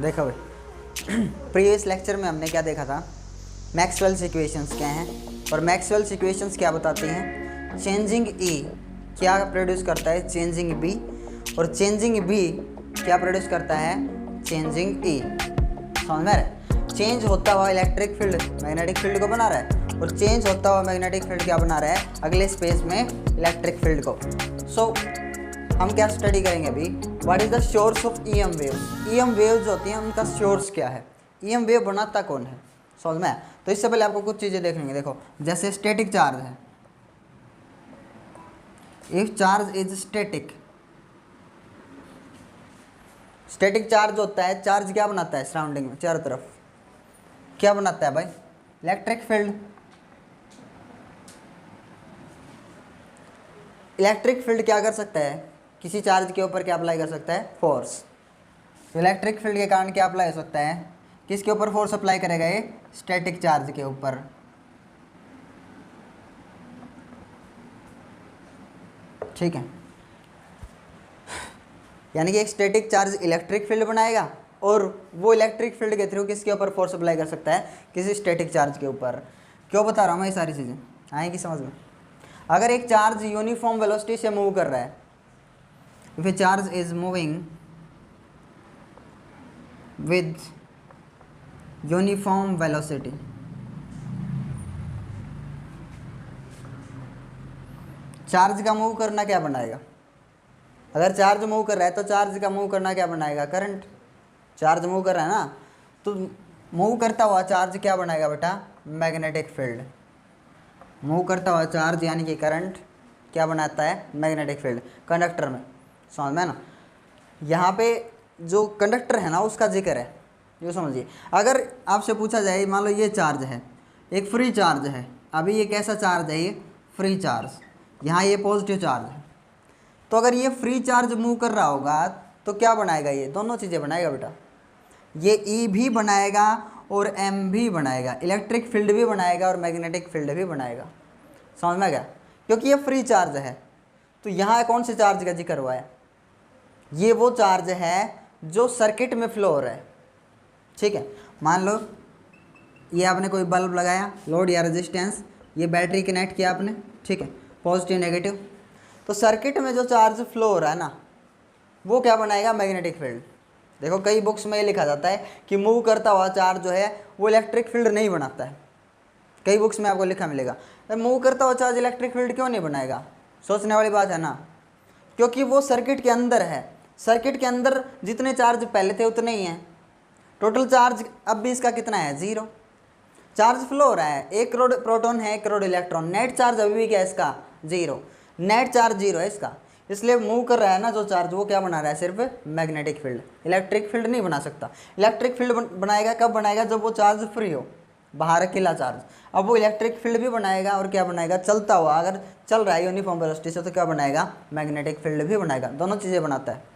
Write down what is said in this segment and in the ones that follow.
देखो भाई, previous lecture में हमने क्या देखा था, मैक्सवेल्स इक्वेशंस क्या हैं और मैक्सवेल्स इक्वेशंस क्या बताती हैं। चेंजिंग ई क्या प्रोड्यूस करता है, चेंजिंग बी, और चेंजिंग बी क्या प्रोड्यूस करता है, चेंजिंग ई। समझ में आ रहा है? चेंज होता हुआ इलेक्ट्रिक फील्ड मैग्नेटिक फील्ड को बना रहा है और चेंज होता हुआ मैग्नेटिक फील्ड क्या बना रहा है, अगले स्पेस में इलेक्ट्रिक फील्ड को। सो हम क्या स्टडी करेंगे अभी, what is the source of EM waves. EM waves जो होती हैं उनका सोर्स क्या है, ईएम वेव बनाता कौन है, समझ में आया? तो इससे पहले आपको कुछ चीज़ें देख लेंगे। देखो, जैसे स्टैटिक चार्ज है, if charge is static, static charge होता है, चार्ज क्या बनाता है सराउंडिंग में, चारों तरफ क्या बनाता है भाई, इलेक्ट्रिक फील्ड। इलेक्ट्रिक फील्ड क्या कर सकता है, किसी चार्ज के ऊपर क्या अप्लाई कर सकता है, फोर्स। तो इलेक्ट्रिक फील्ड के कारण क्या अप्लाई हो सकता है, किसके ऊपर फोर्स अप्लाई करेगा ये, स्टैटिक चार्ज के ऊपर। ठीक है, यानी कि एक स्टैटिक चार्ज इलेक्ट्रिक फील्ड बनाएगा और वो इलेक्ट्रिक फील्ड के थ्रू किसके ऊपर फोर्स अप्लाई कर सकता है, किसी स्टैटिक चार्ज के ऊपर। क्यों बता रहा हूँ मैं ये सारी चीज़ें, आएंगी समझ में। अगर एक चार्ज यूनिफॉर्म वेलोसिटी से मूव कर रहा है, if A charge is moving with uniform velocity, charge का मूव करना क्या बनाएगा, अगर चार्ज मूव कर रहा है तो चार्ज का मूव करना क्या बनाएगा, करंट। चार्ज मूव कर रहा है ना, तो मूव करता हुआ चार्ज क्या बनाएगा बेटा, मैग्नेटिक फील्ड। मूव करता हुआ चार्ज यानी कि करंट क्या बनाता है, मैग्नेटिक फील्ड कंडक्टर में। समझ में ना, यहाँ पे जो कंडक्टर है ना उसका जिक्र है, ये समझिए। अगर आपसे पूछा जाए, मान लो ये चार्ज है, एक फ्री चार्ज है, अभी ये कैसा चार्ज है, ये फ्री चार्ज, यहाँ ये पॉजिटिव चार्ज है। तो अगर ये फ्री चार्ज मूव कर रहा होगा तो क्या बनाएगा, ये दोनों चीज़ें बनाएगा बेटा, ये ई भी बनाएगा और एम भी बनाएगा, इलेक्ट्रिक फील्ड भी बनाएगा और मैग्नेटिक फील्ड भी बनाएगा। समझ में आ गया, क्योंकि ये फ्री चार्ज है। तो यहाँ कौन से चार्ज का जिक्र हुआ है, ये वो चार्ज है जो सर्किट में फ्लो हो रहा है। ठीक है, मान लो ये आपने कोई बल्ब लगाया, लोड या रेजिस्टेंस, ये बैटरी कनेक्ट किया आपने, ठीक है, पॉजिटिव नेगेटिव। तो सर्किट में जो चार्ज फ्लो हो रहा है ना, वो क्या बनाएगा, मैग्नेटिक फील्ड। देखो कई बुक्स में ये लिखा जाता है कि मूव करता हुआ चार्ज जो है वो इलेक्ट्रिक फील्ड नहीं बनाता है, कई बुक्स में आपको लिखा मिलेगा। तो मूव करता हुआ चार्ज इलेक्ट्रिक फील्ड क्यों नहीं बनाएगा, सोचने वाली बात है ना, क्योंकि वो सर्किट के अंदर है। सर्किट के अंदर जितने चार्ज पहले थे उतने ही हैं, टोटल चार्ज अब भी इसका कितना है, 0। चार्ज फ्लो हो रहा है, 1 करोड़ प्रोटॉन है, 1 करोड़ इलेक्ट्रॉन, नेट चार्ज अभी भी क्या है इसका, 0। नेट चार्ज 0 है इसका, इसलिए मूव कर रहा है ना जो चार्ज, वो क्या बना रहा है, सिर्फ मैग्नेटिक फील्ड, इलेक्ट्रिक फील्ड नहीं बना सकता। इलेक्ट्रिक फील्ड बनाएगा कब बनाएगा, जब वो चार्ज फ्री हो, बाहर अकेला चार्ज। अब वो इलेक्ट्रिक फील्ड भी बनाएगा और क्या बनाएगा, चलता हुआ, अगर चल रहा है यूनिफॉर्म वेलोसिटी से तो क्या बनाएगा, मैग्नेटिक फील्ड भी बनाएगा, दोनों चीज़ें बनाता है।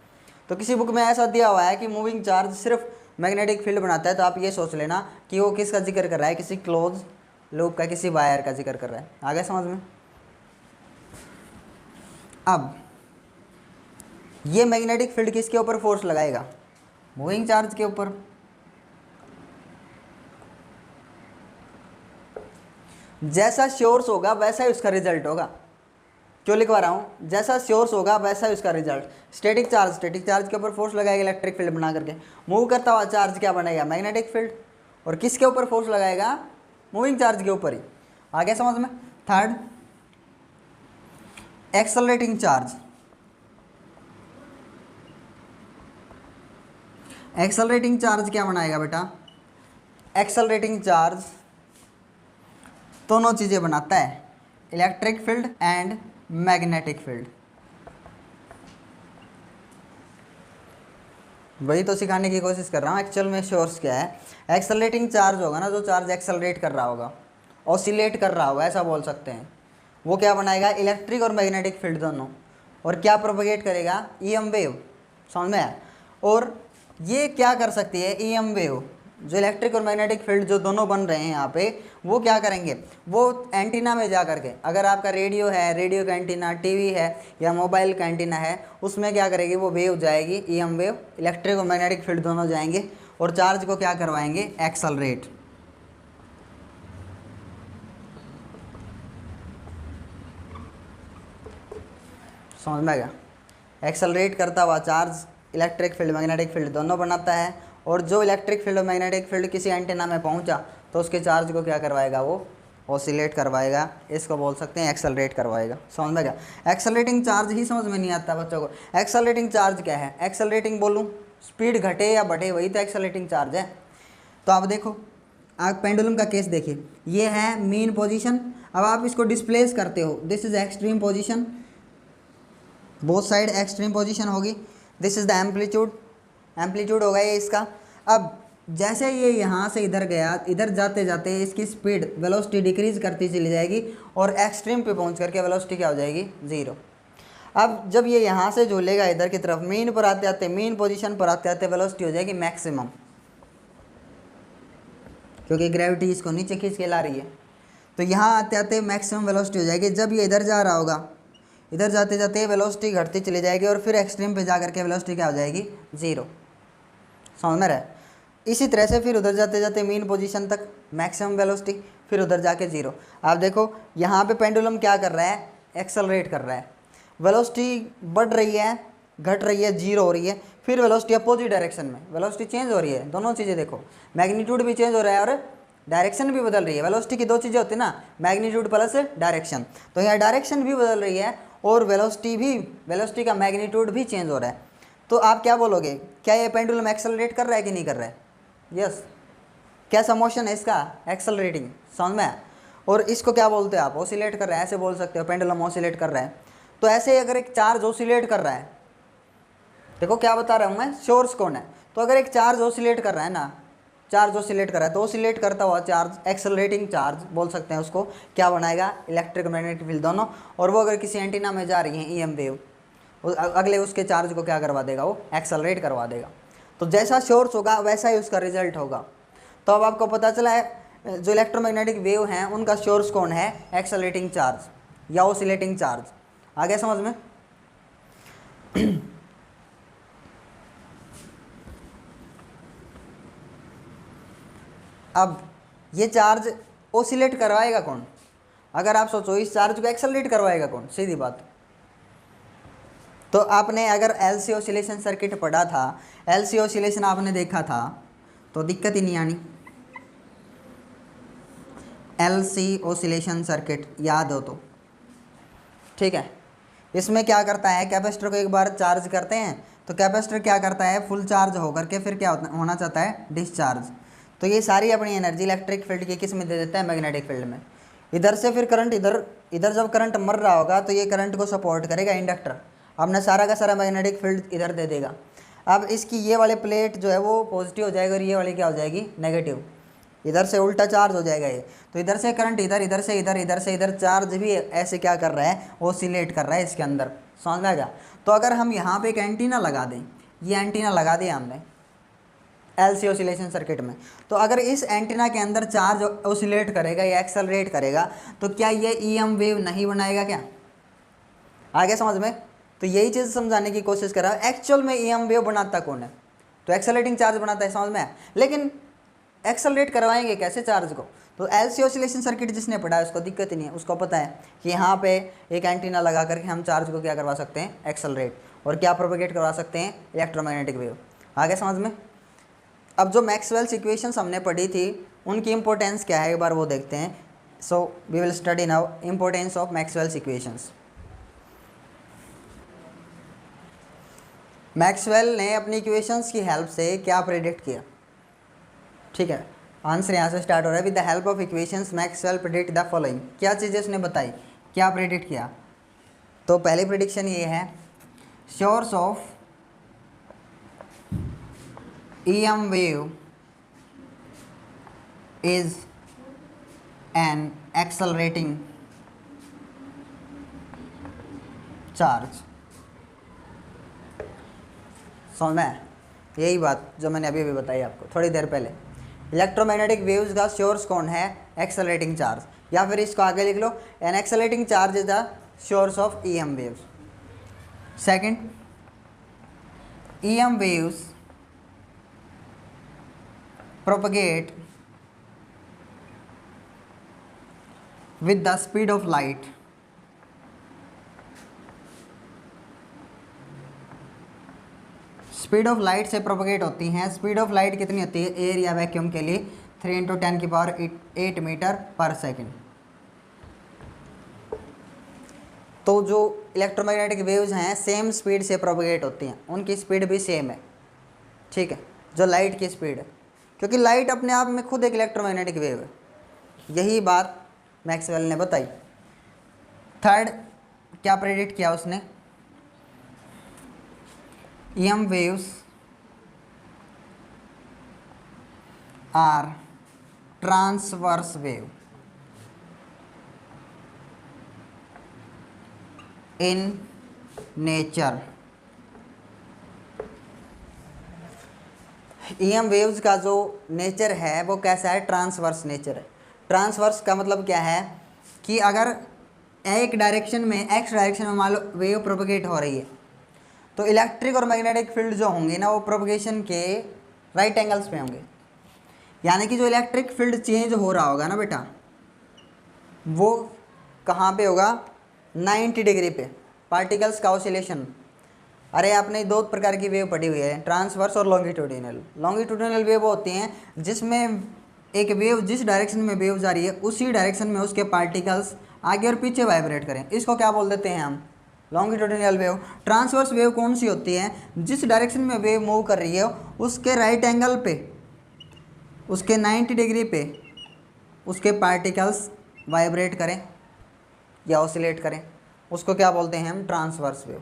तो किसी बुक में ऐसा दिया हुआ है कि मूविंग चार्ज सिर्फ मैग्नेटिक फील्ड बनाता है, तो आप ये सोच लेना कि वो किसका जिक्र कर रहा है, किसी क्लोज लूप का, किसी वायर का जिक्र कर रहा है। आगे समझ में। अब ये मैग्नेटिक फील्ड किसके ऊपर फोर्स लगाएगा, मूविंग चार्ज के ऊपर। जैसा सोर्स होगा वैसा ही उसका रिजल्ट होगा। क्यों लिखवा रहा हूँ, जैसा सोर्स होगा वैसा ही उसका रिजल्ट। स्टैटिक चार्ज के ऊपर फोर्स लगाएगा इलेक्ट्रिक फील्ड बना करके, मूव करता हुआ चार्ज क्या बनेगा, मैग्नेटिक फील्ड। और किसके ऊपर फोर्स लगाएगा, मूविंग चार्ज के ऊपर ही। आगे समझ में। Third, accelerating charge. Accelerating charge क्या बनाएगा बेटा, एक्सेलरेटिंग चार्ज दोनों चीज़ें बनाता है, electric field and magnetic field. वही तो सिखाने की कोशिश कर रहा हूँ, एक्चुअल में सोर्स क्या है। एक्सेलरेटिंग चार्ज होगा ना, जो चार्ज एक्सेलरेट कर रहा होगा, ऑसिलेट कर रहा होगा, ऐसा बोल सकते हैं, वो क्या बनाएगा, इलेक्ट्रिक और मैग्नेटिक फील्ड दोनों। और क्या प्रोपगेट करेगा, ईएम वेव। समझ में आया। और ये क्या कर सकती है, ईएम वेव, जो इलेक्ट्रिक और मैग्नेटिक फील्ड जो दोनों बन रहे हैं यहाँ पे, वो क्या करेंगे, वो एंटीना में जा करके, अगर आपका रेडियो है, रेडियो का एंटीना, टीवी है या मोबाइल का एंटीना है, उसमें क्या करेगी, वो वेव जाएगी, ईएम वेव, इलेक्ट्रिक और मैग्नेटिक फील्ड दोनों जाएंगे और चार्ज को क्या करवाएंगे, एक्सेलरेट। समझ में आ गया। एक्सेलरेट करता हुआ charge electric field magnetic field दोनों बनाता है, और जो इलेक्ट्रिक फील्ड और मैग्नेटिक फील्ड किसी एंटीना में पहुंचा तो उसके चार्ज को क्या करवाएगा, वो ऑसिलेट करवाएगा। इसको बोल सकते हैं एक्सेलरेट करवाएगा। समझ में गया। एक्सेलरेटिंग चार्ज ही समझ में नहीं आता बच्चों को। एक्सेलरेटिंग चार्ज क्या है, एक्सेलरेटिंग बोलूँ, स्पीड घटे या बढ़े वही तो एक्सेलरेटिंग चार्ज है। तो आप देखो, आप पेंडुलम का केस देखिए, ये है मीन पोजीशन। अब आप इसको डिस्प्लेस करते हो, this is extreme position, both side extreme position होगी। This is the amplitude, amplitude होगा ये इसका। अब जैसे ये यहाँ से इधर गया, इधर जाते जाते इसकी स्पीड वेलोसिटी डिक्रीज करती चली जाएगी और एक्सट्रीम पे पहुँच करके वेलोसिटी क्या हो जाएगी, ज़ीरो। अब जब ये यहाँ से झूलेगा इधर की तरफ, मीन पर आते आते, मीन पोजीशन पर आते आते वेलोसिटी हो जाएगी मैक्सिमम, क्योंकि ग्रेविटी इसको नीचे खींच के ला रही है। तो यहाँ आते आते मैक्सिमम वेलोसिटी हो जाएगी। जब ये इधर जा रहा होगा, इधर जाते जाते वेलोसिटी घटती चली जाएगी और फिर एक्सट्रीम पे जा करके वेलोसिटी क्या हो जाएगी, ज़ीरो। समझ में रहा। इसी तरह से फिर उधर जाते जाते मीन पोजीशन तक मैक्सिमम वेलोसिटी, फिर उधर जाके ज़ीरो। आप देखो यहाँ पे पेंडुलम क्या कर रहा है, एक्सेलरेट कर रहा है। वेलोसिटी बढ़ रही है, घट रही है, जीरो हो रही है, फिर वेलोसिटी अपोजिट डायरेक्शन में, वेलोसिटी चेंज हो रही है। दोनों चीज़ें देखो, मैग्नीट्यूड भी चेंज हो रहा है और डायरेक्शन भी बदल रही है। वेलोसिटी की दो चीज़ें होती है ना, मैग्नीट्यूड प्लस डायरेक्शन। तो यहाँ डायरेक्शन भी बदल रही है और वेलोसिटी भी, वेलोसिटी का मैग्नीट्यूड भी चेंज हो रहा है। तो आप क्या बोलोगे, क्या ये पेंडुलम एक्सेलरेट कर रहा है कि नहीं कर रहा है? यस। कैसा मोशन है इसका, एक्सेलरेटिंग। समझ में। और इसको क्या बोलते हैं आप, ऑसिलेट कर रहा है, ऐसे बोल सकते हो, पेंडुलम ऑसिलेट कर रहा है। तो ऐसे अगर एक चार्ज ऑसिलेट कर रहा है, देखो क्या बता रहा हूँ मैं, सोर्स कौन है। तो अगर एक चार्ज ऑसिलेट कर रहा है ना, चार्ज ऑसिलेट कर रहा है, तो ऑसिलेट करता हुआ चार्ज, एक्सेलरेटिंग चार्ज बोल सकते हैं उसको, क्या बनाएगा, इलेक्ट्रिक मैग्नेटिक फील्ड दोनों। और वो अगर किसी एंटीना में जा रही है ईएम वेव, अगले उसके चार्ज को क्या करवा देगा, वो एक्सेलरेट करवा देगा। तो जैसा सोर्स होगा वैसा ही उसका रिजल्ट होगा। तो अब आपको पता चला है जो इलेक्ट्रोमैग्नेटिक वेव हैं उनका सोर्स कौन है, एक्सेलरेटिंग चार्ज या ऑसिलेटिंग चार्ज। आ गया समझ में। अब ये चार्ज ऑसिलेट करवाएगा कौन, अगर आप सोचो इस चार्ज को एक्सेलरेट करवाएगा कौन, सीधी बात। तो आपने अगर एलसी ऑसिलेशन सर्किट पढ़ा था, एलसी ऑसिलेशन आपने देखा था, तो दिक्कत ही नहीं आनी। एलसी ऑसिलेशन सर्किट याद हो तो ठीक है। इसमें क्या करता है, कैपेसिटर को एक बार चार्ज करते हैं तो कैपेसिटर क्या करता है, फुल चार्ज होकर के फिर क्या होना चाहता है, डिस्चार्ज। तो ये सारी अपनी एनर्जी इलेक्ट्रिक फील्ड की किस में दे देता है, मैग्नेटिक फील्ड में। इधर से फिर करंट, इधर जब करंट मर रहा होगा तो ये करंट को सपोर्ट करेगा इंडक्टर, अपना सारा का सारा मैग्नेटिक फील्ड इधर दे देगा। अब इसकी ये वाले प्लेट जो है वो पॉजिटिव हो जाएगी और ये वाली क्या हो जाएगी, नेगेटिव। इधर से उल्टा चार्ज हो जाएगा ये। तो इधर से करंट इधर, इधर से इधर, इधर से इधर, चार्ज भी ऐसे क्या कर रहा है, ऑसिलेट कर रहा है इसके अंदर। समझ में आ गया। तो अगर हम यहाँ पे एक एंटीना लगा दें, ये एंटीना लगा दिया हमने एलसी ऑसिलेशन सर्किट में, तो अगर इस एंटीना के अंदर चार्ज ऑसिलेट करेगा या एक्सेलरेट करेगा तो क्या ये ईएम वेव नहीं बनाएगा क्या? आ गया समझ में। तो यही चीज़ समझाने की कोशिश कर रहा है। एक्चुअल में ईएम वेव बनाता कौन है, तो एक्सेलरेटिंग चार्ज बनाता है, समझ में। लेकिन एक्सेलरेट करवाएंगे कैसे चार्ज को, तो एलसी ऑसिलेशन सर्किट जिसने पढ़ा है उसको दिक्कत ही नहीं है, उसको पता है कि यहाँ पे एक एंटीना लगा करके हम चार्ज को क्या करवा सकते हैं, एक्सेलरेट, और क्या प्रोपेगेट करवा सकते हैं, इलेक्ट्रोमैग्नेटिक वेव। आगे समझ में। अब जो मैक्सवेल्स इक्वेशंस हमने पढ़ी थी उनकी इंपॉर्टेंस क्या है एक बार वो देखते हैं। So we will study now importance of Maxwell's equations. Maxwell ने अपनी इक्वेशंस की हेल्प से क्या प्रेडिक्ट किया, ठीक है। आंसर यहाँ से स्टार्ट हो रहा है। With the help of equations Maxwell predict the following. क्या चीज़ें उसने बताई, क्या प्रेडिक्ट किया। तो पहली प्रेडिक्शन ये है, source of EM wave is an accelerating charge। समझ में, यही बात जो मैंने अभी बताई आपको थोड़ी देर पहले। इलेक्ट्रोमैग्नेटिक वेव्स का सोर्स कौन है, एक्सेलरेटिंग चार्ज, या फिर इसको आगे लिख लो, an accelerating charge is the source of EM waves. Second, EM waves propagate with the speed of light speed of light से प्रोपगेट होती हैं। स्पीड ऑफ लाइट कितनी होती है एयर या वैक्यूम के लिए 3 × 10⁸ 8 मीटर पर सेकेंड। तो जो इलेक्ट्रोमैग्नेटिक वेव्स हैं सेम स्पीड से प्रोपगेट होती हैं, उनकी स्पीड भी सेम है, ठीक है, जो लाइट की स्पीड है, क्योंकि लाइट अपने आप में खुद एक इलेक्ट्रोमैग्नेटिक वेव है। यही बात मैक्सवेल ने बताई। थर्ड क्या प्रेडिक्ट किया उसने, EM waves are transverse wave in nature। EM waves का जो नेचर है वो कैसा है, ट्रांसवर्स नेचर है। ट्रांसवर्स का मतलब क्या है कि अगर एक डायरेक्शन में एक्स डायरेक्शन में मान लो वेव प्रोपगेट हो रही है, तो इलेक्ट्रिक और मैग्नेटिक फील्ड जो होंगे ना वो प्रोपगेशन के राइट एंगल्स पे होंगे। यानी कि जो इलेक्ट्रिक फील्ड चेंज हो रहा होगा ना बेटा, वो कहाँ पे होगा, 90 डिग्री पे, पार्टिकल्स का ऑसिलेशन। अरे आपने दो प्रकार की वेव पढ़ी हुई है, ट्रांसवर्स और लॉन्गिट्यूडिनल। लॉन्गिट्यूडिनल वेव होती हैं जिसमें एक वेव जिस डायरेक्शन में वेव जा रही है उसी डायरेक्शन में उसके पार्टिकल्स आगे और पीछे वाइब्रेट करें, इसको क्या बोल देते हैं हम, लॉन्गिट्यूडिनल वेव। ट्रांसवर्स वेव कौन सी होती है, जिस डायरेक्शन में वेव मूव कर रही है उसके राइट एंगल पे, उसके 90 डिग्री पे उसके पार्टिकल्स वाइब्रेट करें या ऑसिलेट करें, उसको क्या बोलते हैं हम, ट्रांसवर्स वेव।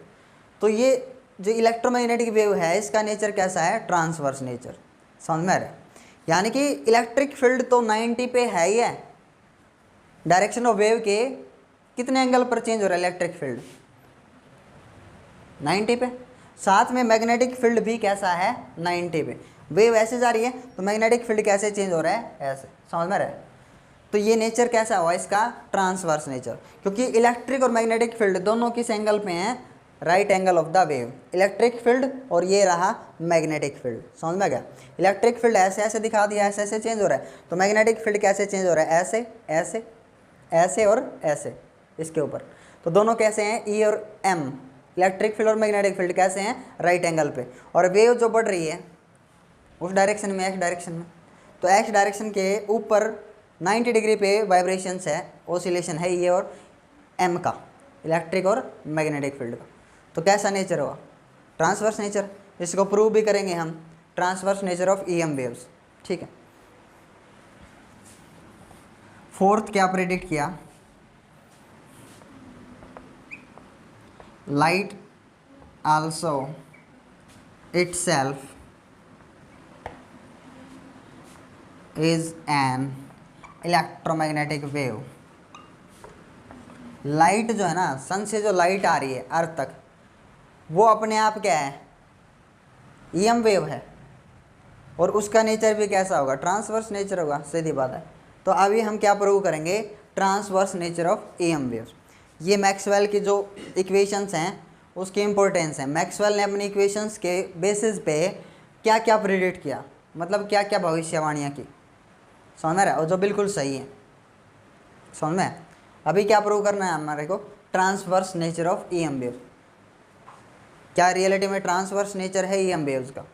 तो ये जो इलेक्ट्रोमैग्नेटिक वेव है इसका नेचर कैसा है, ट्रांसवर्स नेचर। समझ में आ रहा है, यानी कि इलेक्ट्रिक फील्ड तो 90 पे है ही है, डायरेक्शन ऑफ वेव के कितने एंगल पर चेंज हो रहा है इलेक्ट्रिक फील्ड, 90 पे। साथ में मैग्नेटिक फील्ड भी कैसा है, 90 पे। वेव ऐसे जा रही है तो मैग्नेटिक फील्ड कैसे चेंज हो रहा है, ऐसे। समझ में आ रहा है, तो ये नेचर कैसा हुआ इसका, ट्रांसवर्स नेचर, क्योंकि इलेक्ट्रिक और मैग्नेटिक फील्ड दोनों किस एंगल पे हैं, right angle of the wave. Electric field और ये रहा मैग्नेटिक फील्ड। समझ में आ गया, इलेक्ट्रिक फील्ड ऐसे ऐसे दिखा दिया, ऐसे ऐसे चेंज हो रहा है, तो मैग्नेटिक फील्ड कैसे चेंज हो रहा है, ऐसे ऐसे ऐसे और ऐसे, इसके ऊपर। तो दोनों कैसे हैं, ई और एम, इलेक्ट्रिक फील्ड और मैग्नेटिक फील्ड कैसे हैं, राइट एंगल पे। और वेव जो बढ़ रही है उस डायरेक्शन में, एक्स डायरेक्शन में, तो एक्स डायरेक्शन के ऊपर 90 डिग्री पे वाइब्रेशंस है, ओसिलेशन है ये और एम का, इलेक्ट्रिक और मैग्नेटिक फील्ड का। तो कैसा नेचर हुआ, ट्रांसवर्स नेचर। इसको प्रूव भी करेंगे हम, transverse nature of EM waves, ठीक है। फोर्थ क्या प्रेडिक्ट किया, light also itself is an electromagnetic wave. Light जो है ना, सन से जो लाइट आ रही है अर्थ तक, वो अपने आप क्या है, EM वेव है, और उसका नेचर भी कैसा होगा, ट्रांसवर्स नेचर होगा, सीधी बात है। तो अभी हम क्या प्रूव करेंगे, transverse nature of EM waves. ये मैक्सवेल की जो इक्वेशंस हैं उसकी इंपॉर्टेंस है। मैक्सवेल ने अपनी इक्वेशंस के बेसिस पे क्या क्या प्रेडिक्ट किया, मतलब क्या क्या भविष्यवाणियाँ की, समझ में आ रहा है, और जो बिल्कुल सही है। समझ में, अभी क्या प्रूव करना है हमारे को, transverse nature of EM wave. क्या रियलिटी में ट्रांसवर्स नेचर है EM वेव्स का।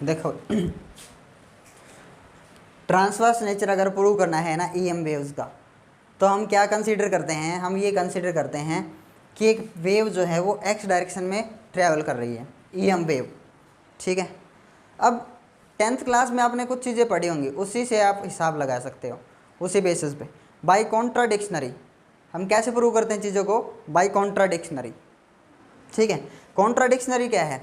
देखो ट्रांसवर्स नेचर अगर प्रूव करना है ना ईएम वेव्स का, तो हम क्या कंसीडर करते हैं, हम ये कंसीडर करते हैं कि एक वेव जो है वो एक्स डायरेक्शन में ट्रैवल कर रही है, ईएम वेव। ठीक है, अब 10th क्लास में आपने कुछ चीज़ें पढ़ी होंगी, उसी से आप हिसाब लगा सकते हो, उसी बेसिस पे। बाय कॉन्ट्राडिक्शनरी, हम कैसे प्रूव करते हैं चीज़ों को, बाय कॉन्ट्राडिक्शनरी। ठीक है, कॉन्ट्राडिक्शनरी क्या है,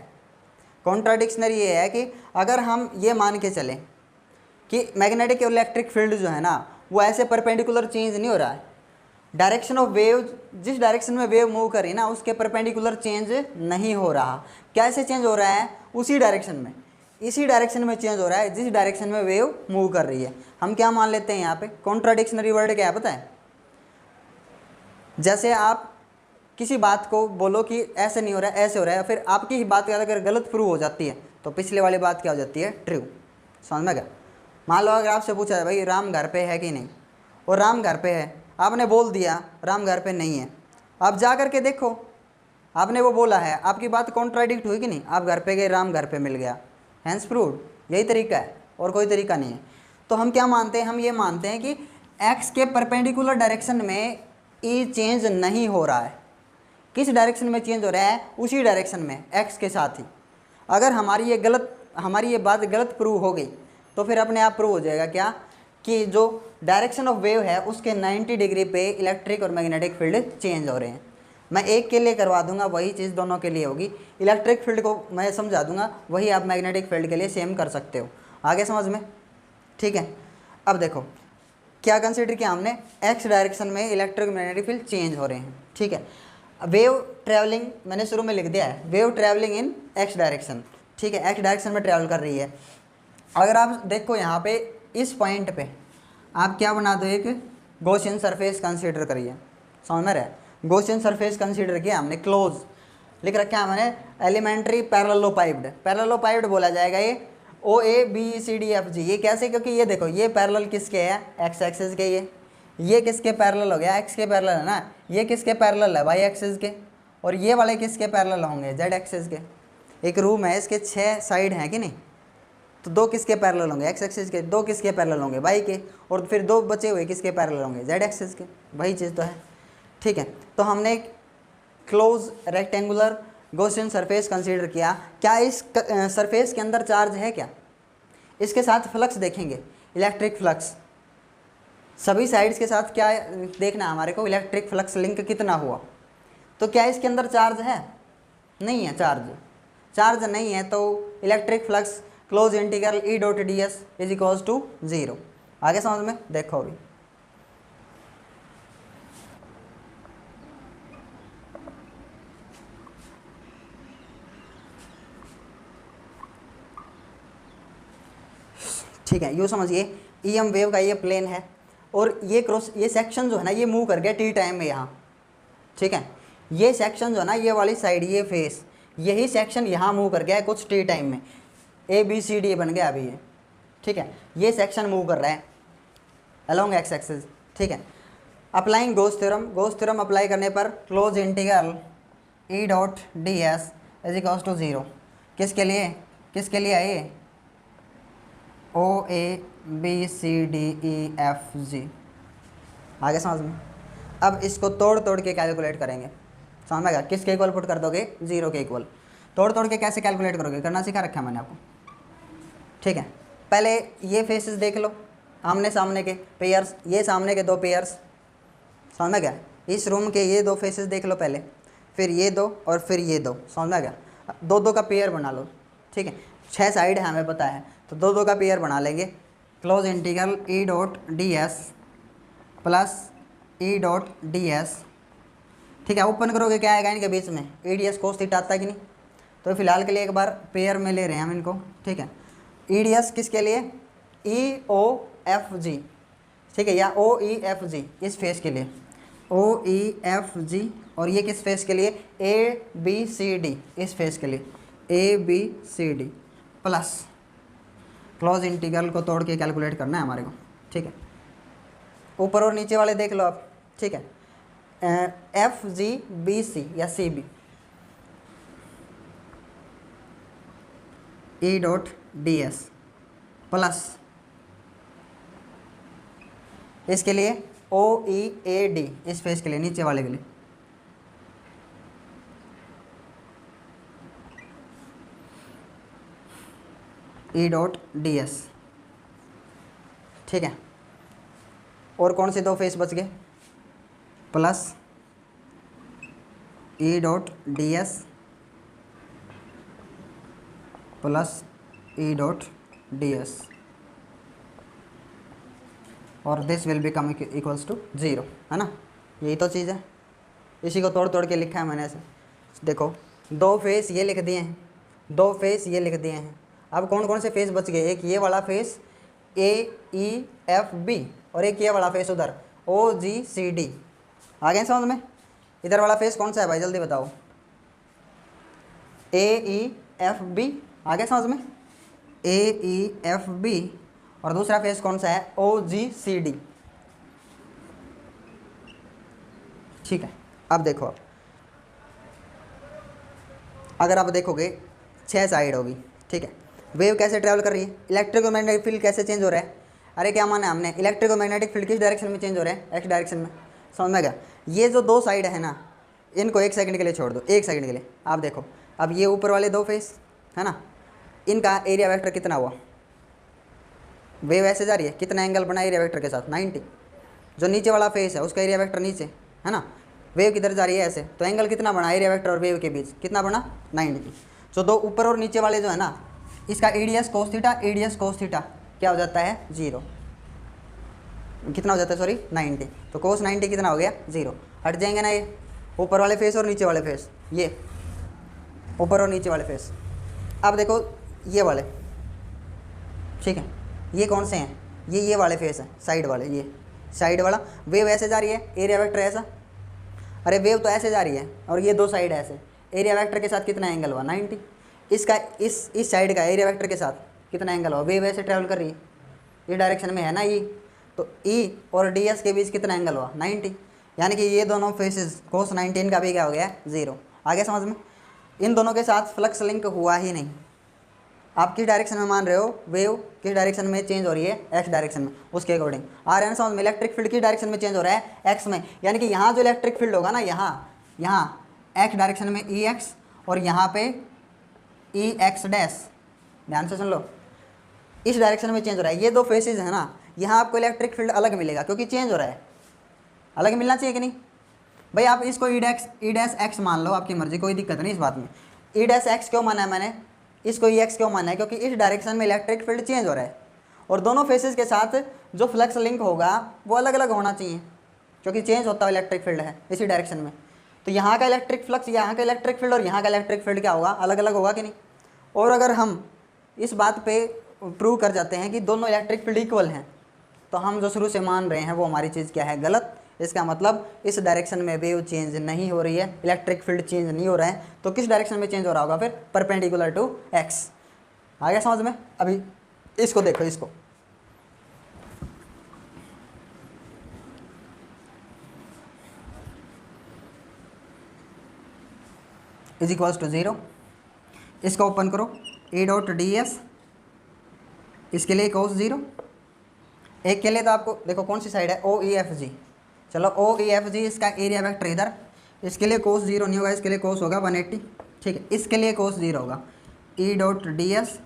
कॉन्ट्राडिक्शनरी ये है कि अगर हम ये मान के चलें कि मैग्नेटिक और इलेक्ट्रिक फील्ड जो है ना वो ऐसे परपेंडिकुलर चेंज नहीं हो रहा है, डायरेक्शन ऑफ वेव, जिस डायरेक्शन में वेव मूव कर रही है ना उसके परपेंडिकुलर चेंज नहीं हो रहा। कैसे चेंज हो रहा है, उसी डायरेक्शन में, इसी डायरेक्शन में चेंज हो रहा है जिस डायरेक्शन में वेव मूव कर रही है। हम क्या मान लेते हैं यहाँ पे, कॉन्ट्राडिक्शनरी वर्ड क्या है पता है, जैसे आप किसी बात को बोलो कि ऐसे नहीं हो रहा है ऐसे हो रहा है, फिर आपकी ही बात अगर गलत प्रूव हो जाती है तो पिछले वाली बात क्या हो जाती है, ट्रू। समझ में गया। मान लो अगर आपसे पूछा है भाई राम घर पे है कि नहीं, और राम घर पे है, आपने बोल दिया राम घर पे नहीं है, आप जा कर के देखो, आपने वो बोला है, आपकी बात कॉन्ट्राडिक्ट हुई कि नहीं, आप घर पे गए राम घर पे मिल गया, हैंस प्रूव्ड। यही तरीका है और कोई तरीका नहीं है। तो हम क्या मानते हैं, हम ये मानते हैं कि एक्स के परपेंडिकुलर डायरेक्शन में ई चेंज नहीं हो रहा है, किस डायरेक्शन में चेंज हो रहा है, उसी डायरेक्शन में एक्स के साथ ही। अगर हमारी ये बात गलत प्रूव हो गई तो फिर अपने आप प्रूव हो जाएगा क्या, कि जो डायरेक्शन ऑफ वेव है उसके 90 डिग्री पे इलेक्ट्रिक और मैग्नेटिक फील्ड चेंज हो रहे हैं। मैं एक के लिए करवा दूंगा, वही चीज़ दोनों के लिए होगी। इलेक्ट्रिक फील्ड को मैं समझा दूंगा, वही आप मैग्नेटिक फील्ड के लिए सेम कर सकते हो। आगे समझ में, ठीक है। अब देखो क्या कंसिडर किया हमने, एक्स डायरेक्शन में इलेक्ट्रिक मैग्नेटिक फील्ड चेंज हो रहे हैं। ठीक है, वेव ट्रैवलिंग मैंने शुरू में लिख दिया है, wave travelling in x direction. ठीक है, एक्स डायरेक्शन में ट्रैवल कर रही है। अगर आप देखो यहाँ पे इस पॉइंट पे आप क्या बना दो, एक गॉसियन सरफेस कंसीडर करिए। समझ में रहा है, गॉसियन सरफेस कंसीडर किया हमने, क्लोज लिख रखा है मैंने, एलिमेंट्री पैरेललोपाइप्ड, पैरेललोपाइप्ड बोला जाएगा ये, O A B C D F G. ये कैसे, क्योंकि ये देखो ये पैरेलल किसके है, एक्स एक्सिस के, ये किसके पैरेलल हो गया, एक्स के पैरेलल है ना, ये किसके पैरेलल है, वाई एक्सिस के, और ये वाले किसके पैरेलल होंगे, जेड एक्सिस के। एक रूम है इसके 6 साइड हैं कि नहीं, तो 2 किसके पैरेलल होंगे, एक्स एक्सिस के, 2 किसके पैरेलल होंगे, वाई के, और फिर 2 बचे हुए किसके पैरेलल होंगे, जेड एक्सिस के। वही चीज़ तो है। ठीक है, तो हमने एक close rectangular Gaussian surface consider किया। क्या इस सरफेस के अंदर चार्ज है क्या, इसके साथ फ्लक्स देखेंगे, इलेक्ट्रिक फ्लक्स, सभी साइड्स के साथ क्या देखना है हमारे को, इलेक्ट्रिक फ्लक्स लिंक कितना हुआ। तो क्या इसके अंदर चार्ज है, नहीं है, चार्ज नहीं है, तो electric flux close integral E dot D S is equals to 0। आगे समझ में, देखो अभी ठीक है, यूँ समझिए ईएम वेव का ये प्लेन है, और ये सेक्शन जो है ना ये मूव कर गया टी टाइम में यहाँ। ठीक है, ये सेक्शन जो है ना, ये वाली साइड, ये फेस, यही सेक्शन यहाँ मूव कर गया है कुछ टी टाइम में, ए बी सी डी बन गया अभी ये। ठीक है, ये सेक्शन मूव कर रहा है अलोंग एक्स एक्सिस। ठीक है, अप्लाइंग गॉस थ्योरम अप्लाई करने पर close integral E dot D S is equals to 0। किसके लिए है ये, O A B C D E F G. आगे समझ में, अब इसको तोड़ के कैलकुलेट करेंगे। समझ में, किसके इक्वल पुट कर दोगे, 0 के इक्वल। तोड़ के कैसे कैलकुलेट करोगे, करना सिखा रखा है मैंने आपको। ठीक है, पहले ये फेसेस देख लो, आमने सामने के पेयर्स, ये सामने के 2 पेयर्स। समझ में गया, इस रूम के ये 2 फेसेस देख लो पहले, फिर ये 2 और फिर ये 2। समझ में गया, 2 का पेयर बना लो। ठीक है, 6 साइड है हमें पता है, तो 2 का पेयर बना लेंगे। Close integral E dot D S plus E dot D S. ठीक है, ओपन करोगे क्या आएगा इनके बीच में, E D S cos theta आता है कि नहीं। तो फिलहाल के लिए एक बार पेयर में ले रहे हैं हम इनको। ठीक है, ई डी एस किसके लिए, ई ओ एफ जी। ठीक है, या ओ ई एफ जी इस फेस के लिए, ओ ई एफ जी, और ये किस फेस के लिए, ए बी सी डी इस फेस के लिए, A B C D plus close integral को तोड़ के कैलकुलेट करना है हमारे को। ठीक है, ऊपर और नीचे वाले देख लो आप। ठीक है, एफ जी बी सी या C B, E dot D S plus इसके लिए ओ ई ए डी, इस फेस के लिए, नीचे वाले के लिए ई डॉट डी एस। ठीक है, और कौन से दो फेस बच गए? Plus E dot D S plus E dot D S, और this will become equals to 0, है ना? यही तो चीज़ है, इसी को तोड़ तोड़ के लिखा है मैंने ऐसे। देखो, दो फेस ये लिख दिए हैं, दो फेस ये लिख दिए हैं। अब कौन कौन से फेस बच गए? एक ये वाला फेस ए ई एफ बी, और एक ये वाला फेस उधर ओ जी सी डी। आ गए समझ में? इधर वाला फेस कौन सा है भाई, जल्दी बताओ? ए ई एफ बी, आ गया समझ में? ए ई एफ बी, और दूसरा फेस कौन सा है? ओ जी सी डी। ठीक है, अब देखो, अगर आप देखोगे 6 साइड होगी, ठीक है। वेव कैसे ट्रैवल कर रही है? इलेक्ट्रिक और मैग्नेटिक फील्ड कैसे चेंज हो रहा है? अरे क्या माना है हमने, इलेक्ट्रिक और मैग्नेटिक फील्ड किस डायरेक्शन में चेंज हो रहा है? एक्स डायरेक्शन में। समझ में गया? ये जो दो साइड है ना, इनको 1 सेकंड के लिए छोड़ दो, 1 सेकंड के लिए। आप देखो, अब ये ऊपर वाले दो फेस है ना, इनका एरिया वेक्टर कितना हुआ? वेव ऐसे जा रही है, कितना एंगल बना एरिया वेक्टर के साथ? 90। जो नीचे वाला फेस है उसका एरिया वेक्टर नीचे है ना, वेव किधर जा रही है ऐसे, तो एंगल कितना बना एरिया वेक्टर और वेव के बीच? कितना बना? 90। जो दो ऊपर और नीचे वाले जो है ना, इसका ADS cos theta, ADS cos theta क्या हो जाता है? 0। कितना हो जाता है, सॉरी 90। तो कोस 90 कितना हो गया? 0। हट जाएंगे ना ये ऊपर वाले फेस और नीचे वाले फेस, ये ऊपर और नीचे वाले फेस। अब देखो ये वाले, ठीक है, ये कौन से हैं? ये वाले फेस हैं, साइड वाले, ये साइड वाला। वेव ऐसे जा रही है, एरिया वेक्टर ऐसा, अरे वेव तो ऐसे जा रही है, और ये दो साइड ऐसे, एरिया वेक्टर के साथ कितना एंगल हुआ? 90। इसका इस साइड का एरिया वेक्टर के साथ कितना एंगल हुआ? वेव ऐसे ट्रैवल कर रही है, ये डायरेक्शन में है ना ई, तो ई और डी एस के बीच कितना एंगल हुआ? 90। यानी कि ये दोनों फेसेस कोस 19 का भी क्या हो गया? 0। आगे समझ में? इन दोनों के साथ फ्लक्स लिंक हुआ ही नहीं। आप किस डायरेक्शन में मान रहे हो? वेव किस डायरेक्शन में चेंज हो रही है? एक्स डायरेक्शन में, उसके अकॉर्डिंग आ रहा है ना समझ में? इलेक्ट्रिक फील्ड किस डायरेक्शन में चेंज हो रहा है? एक्स में। यानी कि यहाँ जो इलेक्ट्रिक फील्ड होगा ना, यहाँ एक्स डायरेक्शन में ई एक्स, और यहाँ पे ई एक्स डैश, ध्यान से सुन लो, इस डायरेक्शन में चेंज हो रहा है। ये दो फेसेज है ना, यहाँ आपको इलेक्ट्रिक फील्ड अलग मिलेगा, क्योंकि चेंज हो रहा है। अलग मिलना चाहिए कि नहीं भाई? आप इसको ई डैश एक्स मान लो, आपकी मर्जी, कोई दिक्कत नहीं इस बात में। ई डैश एक्स क्यों माना है मैंने, इसको ई एक्स क्यों माना है? क्योंकि इस डायरेक्शन में इलेक्ट्रिक फील्ड चेंज हो रहा है, और दोनों फेसेस के साथ जो फ्लक्स लिंक होगा वो अलग अलग होना चाहिए, क्योंकि चेंज होता हुआ इलेक्ट्रिक फील्ड है इसी डायरेक्शन में। तो यहाँ का इलेक्ट्रिक फ्लक्स, यहाँ का इलेक्ट्रिक फील्ड और यहाँ का इलेक्ट्रिक फील्ड क्या होगा? अलग अलग होगा कि नहीं? और अगर हम इस बात पे प्रूव कर जाते हैं कि दोनों इलेक्ट्रिक फील्ड इक्वल हैं, तो हम जो शुरू से मान रहे हैं वो हमारी चीज़ क्या है? गलत। इसका मतलब इस डायरेक्शन में वेव चेंज नहीं हो रही है, इलेक्ट्रिक फील्ड चेंज नहीं हो रहा है, तो किस डायरेक्शन में चेंज हो रहा होगा फिर? Perpendicular to x. आ गया समझ में? अभी इसको देखो, इसको इज इक्वल्स टू 0, इसको ओपन करो, ए डॉट डी एस, इसके लिए कोस 0, एक के लिए तो आपको देखो कौन सी साइड है? ओ ई एफ जी। चलो ओ ई एफ जी, इसका एरिया वेक्टर इधर, इसके लिए कोस 0 नहीं होगा, इसके लिए कोस होगा 180। ठीक है, इसके लिए कोस 0 होगा, ई डॉट डी एस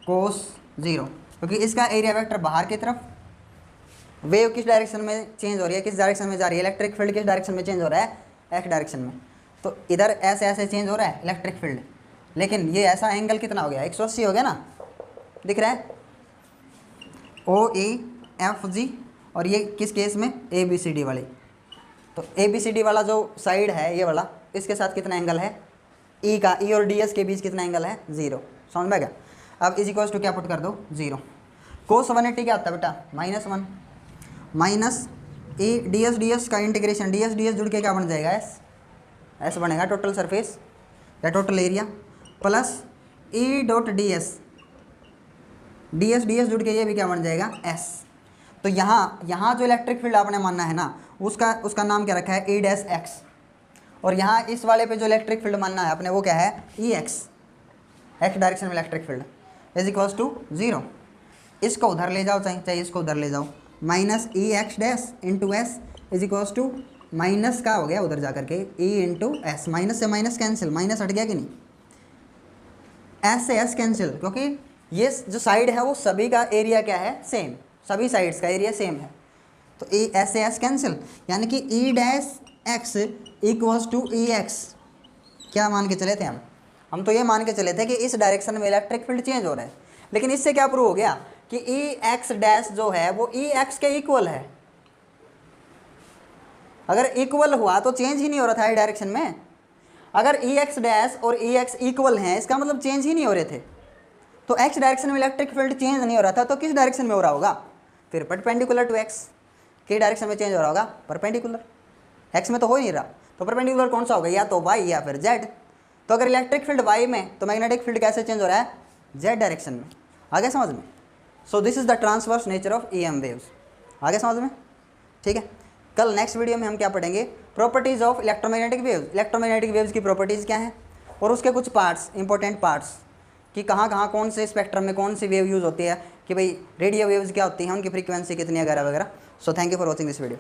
कोस 0, क्योंकि इसका एरिया वेक्टर बाहर की तरफ। वेव किस डायरेक्शन में चेंज हो रही है, किस डायरेक्शन में जा रही है? इलेक्ट्रिक फील्ड किस डायरेक्शन में चेंज हो रहा है? एक्स डायरेक्शन में। तो इधर ऐसे ऐसे चेंज हो रहा है इलेक्ट्रिक फील्ड, लेकिन ये ऐसा एंगल कितना हो गया? 180 हो गया ना, दिख रहा है? ओ ई एफ जी, और ये किस केस में? ए बी सी डी वाली। तो ए बी सी डी वाला जो साइड है ये वाला, इसके साथ कितना एंगल है? ई का, ई और डी एस के बीच कितना एंगल है? 0। समझ में गया? अब इज इक्वल्स टू क्या पुट कर दो? 0। कोस 180 क्या आता है बेटा? -1 माइनस ए डी एस का इंटीग्रेशन, डी एस जुड़ के क्या बन जाएगा? एस बनेगा, टोटल सरफेस या total area, plus E dot D S जुड़ के ये भी क्या बन जाएगा? एस। तो यहाँ जो इलेक्ट्रिक फील्ड आपने मानना है ना, उसका नाम क्या रखा है? ई डैश एक्स। और यहाँ इस वाले पे जो इलेक्ट्रिक फील्ड मानना है अपने, वो क्या है? ई एक्स, एक्स डायरेक्शन में electric field. Is equals to 0। इसको उधर ले जाओ, चाहे इसको उधर ले जाओ, minus E x dash into S is equals to minus का हो गया उधर जा करके ई इंटू एस, माइनस से माइनस कैंसिल, माइनस हट गया कि नहीं, एस से एस कैंसिल, क्योंकि ये जो साइड है वो सभी का एरिया क्या है, सेम, सभी साइड्स का एरिया सेम है, तो ई एस से एस कैंसिल, यानी कि E dash x equals to E x. क्या मान के चले थे हम तो ये मान के चले थे कि इस डायरेक्शन में इलेक्ट्रिक फील्ड चेंज हो रहा है, लेकिन इससे क्या प्रूव हो गया कि ई एक्स डैश जो है वो ई एक्स के इक्वल है। अगर इक्वल हुआ तो चेंज ही नहीं हो रहा था डायरेक्शन में। अगर ई एक्स डैश और ई एक्स इक्वल हैं, इसका मतलब चेंज ही नहीं हो रहे थे, तो एक्स डायरेक्शन में इलेक्ट्रिक फील्ड चेंज नहीं हो रहा था, तो किस डायरेक्शन में हो रहा होगा, फिर परपेंडिकुलर टू एक्स के डायरेक्शन में चेंज हो रहा होगा, परपेंडिकुलर, एक्स में तो हो ही नहीं रहा, तो परपेंडिकुलर कौन सा होगा, या तो वाई या फिर जेड। तो अगर इलेक्ट्रिक फील्ड वाई में, तो मैग्नेटिक फील्ड कैसे चेंज हो रहा है, जेड डायरेक्शन में। आगे समझ में। So this is the transverse nature of E M waves. आगे समझ में, ठीक है। कल नेक्स्ट वीडियो में हम क्या पढ़ेंगे, properties of electromagnetic waves. Electromagnetic waves की प्रॉपर्टीज़ क्या हैं और उसके कुछ पार्ट्स, इंपॉर्टेंट पार्ट्स, कि कहाँ कहाँ कौन से स्पेक्ट्रम में कौन सी वेव यूज़ होती है, कि भाई रेडियो वेव्स क्या होती हैं, उनकी फ्रीक्वेंसी कितनी है, वगैरह वगैरह। So thank you for watching this video.